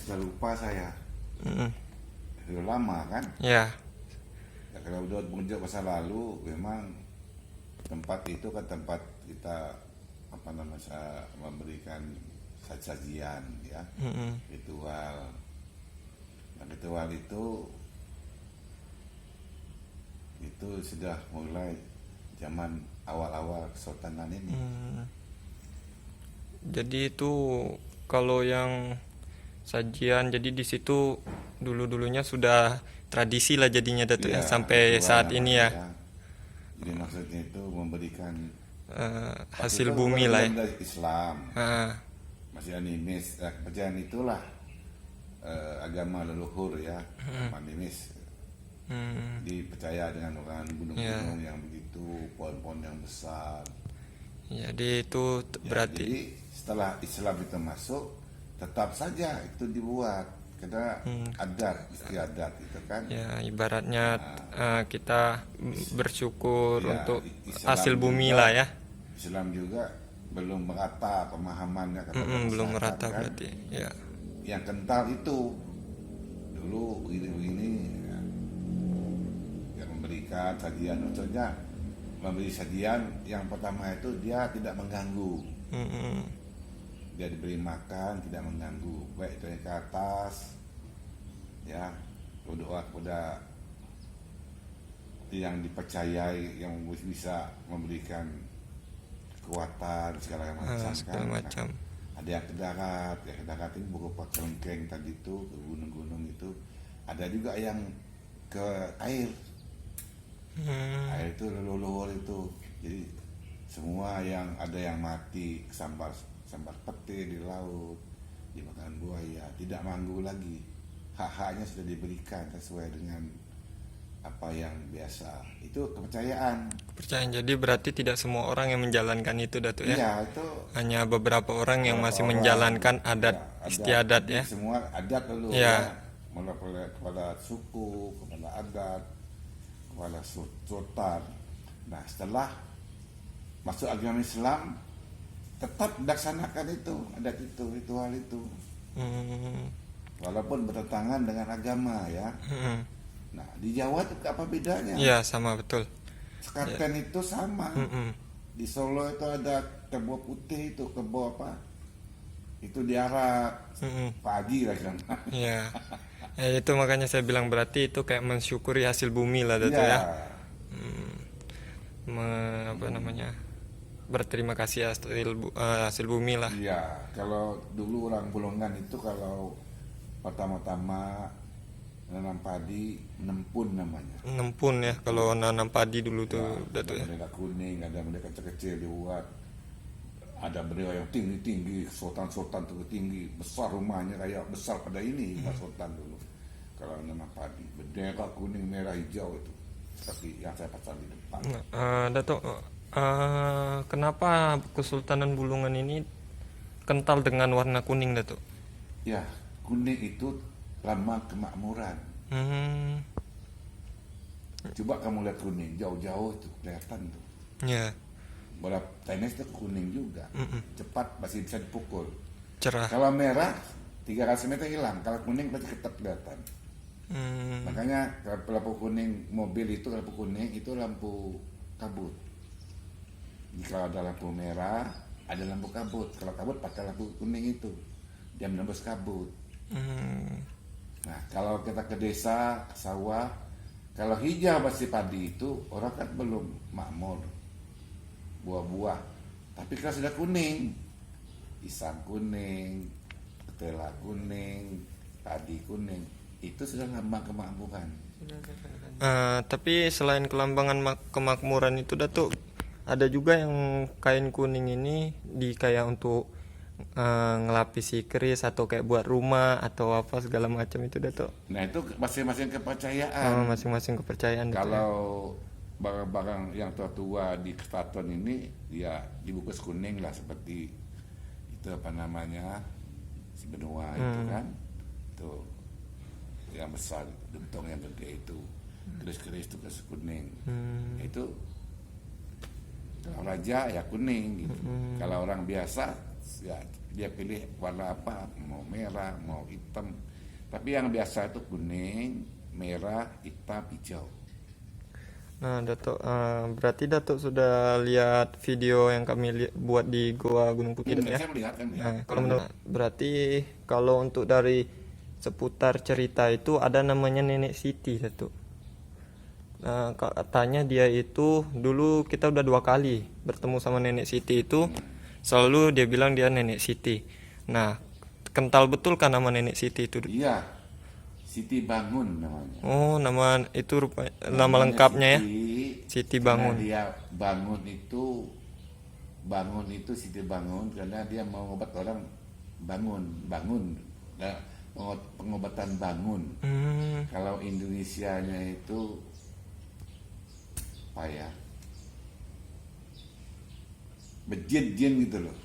sudah lupa saya. Mm-mm. Sudah lama kan. Ya. Ya, kalau udah menginjak masa lalu, memang tempat itu kan tempat kita apa namanya memberikan sajian ya, Mm-mm. ritual. Nah, ritual itu sudah mulai zaman awal-awal kesultanan ini. Mm. Jadi itu kalau yang sajian, jadi di situ dulu-dulunya sudah tradisi lah jadinya Datuk ya Ya, sampai ritual saat ini namanya ya. ya. Jadi maksudnya itu memberikan waktu Hasil itu bumi lah ya. belum dari Islam, Ah, masih animis. Nah, kepercayaan itulah agama leluhur ya, animis. hmm, Dipercaya dengan orang ya. gunung-gunung yang begitu, pohon-pohon yang besar. Jadi itu Ya, berarti jadi setelah Islam itu masuk, tetap saja itu dibuat karena adat, istiadat itu kan. ya ibaratnya kita bersyukur Ya, untuk Islam hasil bumi juga, lah ya. Islam juga belum merata pemahamannya kepada Belum masyarakat merata kan. berarti. Ya. Yang kental itu dulu begini-begini ya, yang memberikan sajian, maksudnya memberi sajian yang pertama itu dia tidak mengganggu, Mm-mm. dia diberi makan tidak mengganggu, baik itu yang ke atas ya, berdoa kepada yang dipercayai yang bisa memberikan kekuatan segala macam Segala kan. macam. Ada yang ke darat, yang ke darat ini berupa kelengkeng tadi itu, ke gunung-gunung itu. Ada juga yang ke air, air itu leluhur itu. Jadi semua yang ada yang mati sambar sambar pete di laut, dimakan buaya, tidak manggu lagi. Hak-haknya sudah diberikan sesuai dengan apa yang biasa. Itu kepercayaan. Kepercayaan. Jadi berarti tidak semua orang yang menjalankan itu Datuk ya. Iya, itu Hanya beberapa orang yang beberapa masih orang menjalankan adat ya, istiadat jadi ya. semua adat dulu Ya. ya, mulai kepada suku, kepada adat, kepada sultan. Nah, setelah masuk agama Islam tetap melaksanakan itu, adat itu, ritual itu, Hmm. walaupun bertentangan dengan agama ya. Hmm. Nah, di Jawa itu apa bedanya? Ya sama betul. Sekaten itu sama. Mm-mm. Di Solo itu ada kebo putih itu, kebo apa? Itu diarak Mm-mm. pagi lah kan. Ya. Itu makanya saya bilang berarti itu kayak mensyukuri hasil bumi lah Datuk Iya. ya. Apa namanya? Berterima kasih hasil bumi lah. Iya, kalau dulu orang Bulungan itu kalau pertama-tama nanam padi nempun namanya. Nempun ya kalau nanam padi dulu tuh Ya, Datuk ada ya. bendera kuning, ada bendera kecil-kecil dibuat. Ada bendera yang tinggi-tinggi, sultan-sultan tinggi, besar rumahnya kayak besar pada ini, Pak Sultan dulu. Kalau nanam padi, bendera kuning, merah, hijau itu. Seperti yang saya pasang di depan. Datuk, kenapa Kesultanan Bulungan ini kental dengan warna kuning Datuk? Ya, kuning itu lambang kemakmuran. Hmm. Coba kamu lihat kuning, jauh-jauh itu kelihatan tuh. Ya. Bola tenis itu kuning juga, cepat masih bisa dipukul. Cerah. Kalau merah 300 meter hilang, kalau kuning pasti tetap kelihatan. Makanya kalau lampu kuning mobil itu, lampu kuning itu lampu kabut. Jika ada lampu merah, ada lampu kabut. Kalau kabut pakai lampu kuning itu, dia menembus kabut. Nah, kalau kita ke desa, ke sawah, kalau hijau pasti padi itu orang kan belum makmur, buah-buah. Tapi kalau sudah kuning, pisang kuning, ketela kuning, padi kuning, itu sudah lambang kemakmuran. Tapi selain kemakmuran itu Datuk, ada juga yang kain kuning ini kayak untuk ngelapisi keris atau kayak buat rumah atau apa segala macam itu Datuk. Nah, itu masing-masing kepercayaan. Masing-masing kepercayaan Datuk, ya. Kalau barang-barang yang tua-tua di keraton ini, ya dibungkus kuning lah, seperti itu apa namanya, si benua itu kan, itu yang besar, gentong yang gede itu, keris-keris itu keris kuning. Itu kalau raja ya kuning gitu. Kalau orang biasa ya dia pilih warna apa, mau merah, mau hitam. Tapi yang biasa itu kuning, merah, hitam, hijau. Nah, Datuk, berarti Datuk sudah lihat video yang kami buat di Goa Gunung Putih, Datuk, ya? Saya melihat kan ya. Nah, kalau menurut berarti kalau untuk dari seputar cerita itu ada namanya Nenek Siti, Datuk. Nah, katanya dia itu dulu kita udah 2 kali bertemu sama Nenek Siti itu, selalu dia bilang dia Nenek Siti. Nah, kental betul kan nama Nenek Siti itu? Iya, Siti Bangun namanya. Oh, nama itu nama Namanya lengkapnya ya? Siti, Siti karena Bangun. dia bangun itu Siti Bangun karena dia mau ngobat orang bangun. Nah, pengobatan bangun. Kalau Indonesianya itu apa ya? Bejin gitu loh.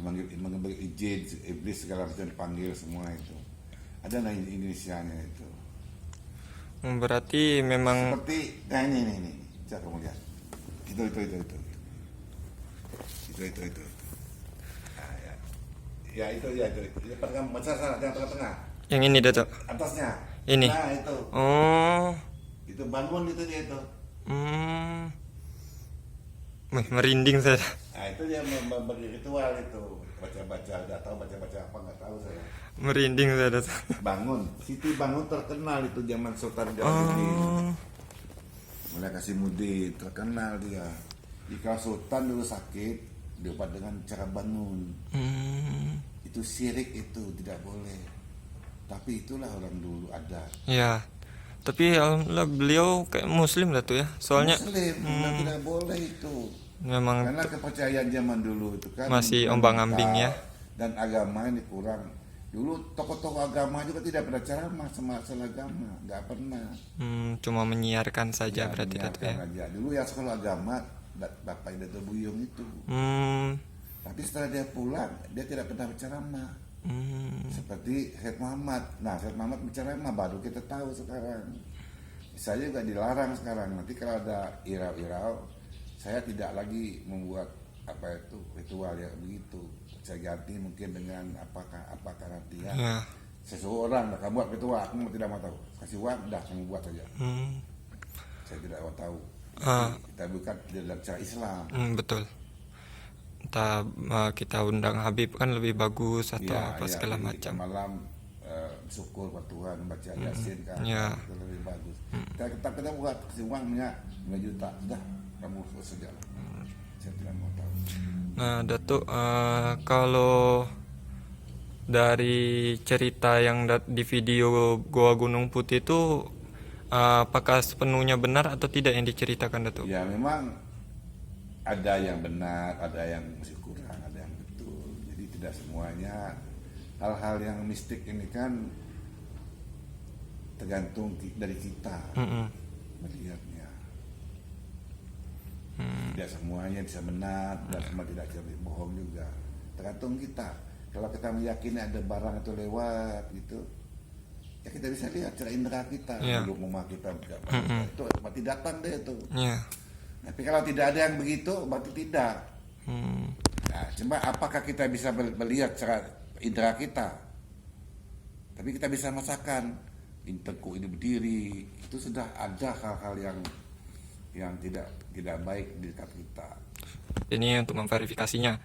Memanggil jin, iblis segala macam dipanggil semua itu. Ada nama Indonesianya itu. Berarti memang Seperti nah ini. Coba kamu lihat. Itu. Nah, ya. Ya itu. Pegang besar sana, yang tengah-tengah. yang ini, Datuk. Atasnya. Ini. Nah, itu. Oh. Itu bangun itu dia itu. Merinding saya. Nah, itu dia memberi ritual itu. Baca-baca, nggak tahu baca-baca apa, nggak tahu saya. Merinding saya, Datuk. Bangun. Siti Bangun terkenal itu zaman Sultan Jalaluddin. Mulai Kasimudin terkenal dia. Jika Sultan dulu sakit, diobat dengan cara bangun. Itu syirik itu tidak boleh. Tapi itulah orang dulu ada. Ya. Tapi alhamdulillah beliau kayak Muslim, Datuk, ya. Soalnya Muslim tidak boleh itu. memang Karena kepercayaan zaman dulu itu kan masih ombang-ambing ya. Dan agama ini kurang. Dulu tokoh-tokoh agama juga tidak pernah ceramah sama masalah agama, nggak pernah. Cuma menyiarkan saja Ya, berarti, Datuk, ya. menyiarkan aja. Dulu yang sekolah agama Bapak Dato Buyung itu. Tapi setelah dia pulang, dia tidak pernah berceramah. Seperti Syed Muhammad. Nah, Syed Muhammad berceramah baru kita tahu sekarang. Saya juga dilarang sekarang. Nanti kalau ada irau-irau, saya tidak lagi membuat apa itu ritual yang begitu. Saya ganti mungkin dengan apakah nanti ya. Ya. Seseorang kamu buat ritual, aku tidak mau tahu. Kasih uang, dah kamu buat saja. Saya tidak mau tahu. Kita bukan dalam cara Islam. Betul. Entah kita undang Habib kan lebih bagus atau Ya, apa segala jadi macam. malam syukur pada Tuhan baca Yasin kan Ya. itu lebih bagus. Kita buat kasih uangnya 5 juta, dah kamu urus saja lah. Saya tidak mau tahu. Nah, Datuk, kalau dari cerita yang di video Goa Gunung Putih itu, apakah sepenuhnya benar atau tidak yang diceritakan, Datuk? Ya memang ada yang benar, ada yang masih kurang, ada yang betul. Jadi tidak semuanya hal-hal yang mistik ini kan tergantung dari kita melihatnya. Tidak semuanya bisa benar, dan semua tidak bisa bohong juga. Tergantung kita. Kalau kita meyakini ada barang itu lewat gitu, ya kita bisa lihat cara indera kita. Dulu rumah kita itu berarti datang deh itu. Ya. Tapi kalau tidak ada yang begitu, berarti tidak. Nah, cuma apakah kita bisa melihat cara indera kita? Tapi kita bisa merasakan tengkuk ini berdiri, itu sudah ada hal-hal yang tidak baik di dekat kita. Ini untuk memverifikasinya.